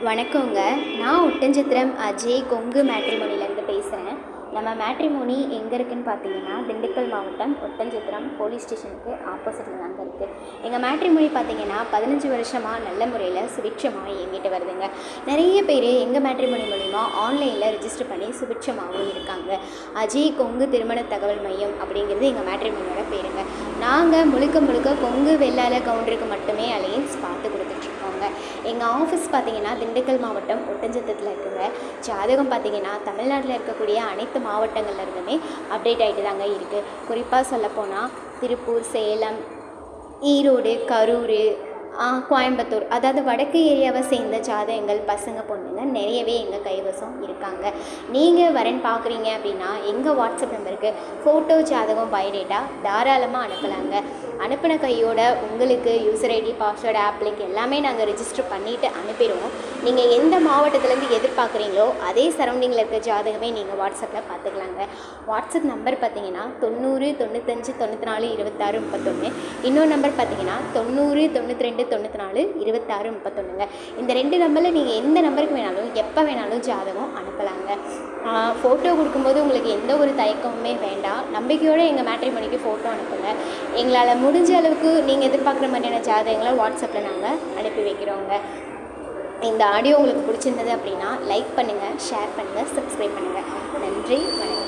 வணக்கங்க. நான் ஒட்டன்சத்திரம் அஜய் கொங்கு மேட்ரிமோனிலேருந்து பேசுகிறேன். நம்ம மேட்ரிமோனி எங்கே இருக்குதுன்னு பார்த்தீங்கன்னா, திண்டுக்கல் மாவட்டம் ஒட்டன்சத்திரம் போலீஸ் ஸ்டேஷனுக்கு ஆப்போசிட்டில் தாங்க இருக்குது. எங்கள் மேட்ரிமோனி பார்த்தீங்கன்னா 15 வருஷமாக நல்ல முறையில் சுபிட்சமாக இயங்கிட்டு வருதுங்க. நிறைய பேர் எங்கள் மேட்ரிமோனி மூலிமா ஆன்லைனில் ரிஜிஸ்டர் பண்ணி சுபிட்சமாகவும் இருக்காங்க. அஜய் கொங்கு திருமண தகவல் மையம் அப்படிங்கிறது எங்கள் மேட்ரிமோனியோட பேருங்க. நாங்கள் முழுக்க கொங்கு வெள்ளாள கவுண்டருக்கு மட்டுமே அலையன்ஸ் பார்த்து கொடுத்துட்ருக்கோங்க. எங்கள் ஆஃபீஸ் பார்த்திங்கன்னா திண்டுக்கல் மாவட்டம் ஒட்டன்சத்திரத்தில் இருக்குங்க. ஜாதகம் பார்த்திங்கன்னா தமிழ்நாட்டில் இருக்கக்கூடிய அனைத்து மாவட்டங்கள்ல இருந்துமே அப்டேட் ஆகிட்டு தாங்க இருக்குது. குறிப்பாக சொல்லப்போனால் திருப்பூர், சேலம், ஈரோடு, கரூர், கோயம்புத்தூர், அதாவது வடக்கு ஏரியாவை சேர்ந்த ஜாதகங்கள் பசங்க பொண்ணுங்க நிறையவே எங்கள் கைவசம் இருக்காங்க. நீங்கள் வரேன்னு பார்க்குறீங்க அப்படின்னா எங்கள் வாட்ஸ்அப் நம்பருக்கு ஃபோட்டோ, ஜாதகம், பயோடேட்டா தாராளமாக அனுப்பலாங்க. அனுப்பின கையோட உங்களுக்கு user ID, password, app link எல்லாமே நாங்கள் ரிஜிஸ்டர் பண்ணிவிட்டு அனுப்பிடுவோம். நீங்கள் எந்த மாவட்டத்துலேருந்து எதிர்பார்க்குறீங்களோ அதே சரௌண்டிங்கில் இருக்க ஜாதகமே நீங்கள் வாட்ஸ்அப்பில் பார்த்துக்கலாங்க. வாட்ஸ்அப் நம்பர் பார்த்தீங்கன்னா 90 95 94 26 31. இன்னொரு நம்பர் பார்த்தீங்கன்னா 90 92 94 26 31ங்க. இந்த 2 நம்பரில் நீங்கள் எந்த நம்பருக்கு வேணாலும் எப்போ வேணாலும் ஜாதகம் அனுப்பலாங்க. ஃபோட்டோ கொடுக்கும்போது உங்களுக்கு எந்த ஒரு தயக்கமுமே வேண்டாம். நம்பிக்கையோடு எங்கள் மேட்ரிமோனிக்கு ஃபோட்டோ அனுப்புங்க. எங்களால் முடிஞ்ச அளவுக்கு நீங்கள் எதிர்பார்க்குற மாதிரியான ஜாதகங்களை வாட்ஸ்அப்பில் நாங்கள் அனுப்பி வைக்கிறோங்க. இந்த ஆடியோ உங்களுக்கு பிடிச்சிருந்தது அப்படின்னா லைக் பண்ணுங்கள், ஷேர் பண்ணுங்கள், சப்ஸ்கிரைப் பண்ணுங்கள். நன்றி, வணக்கம்.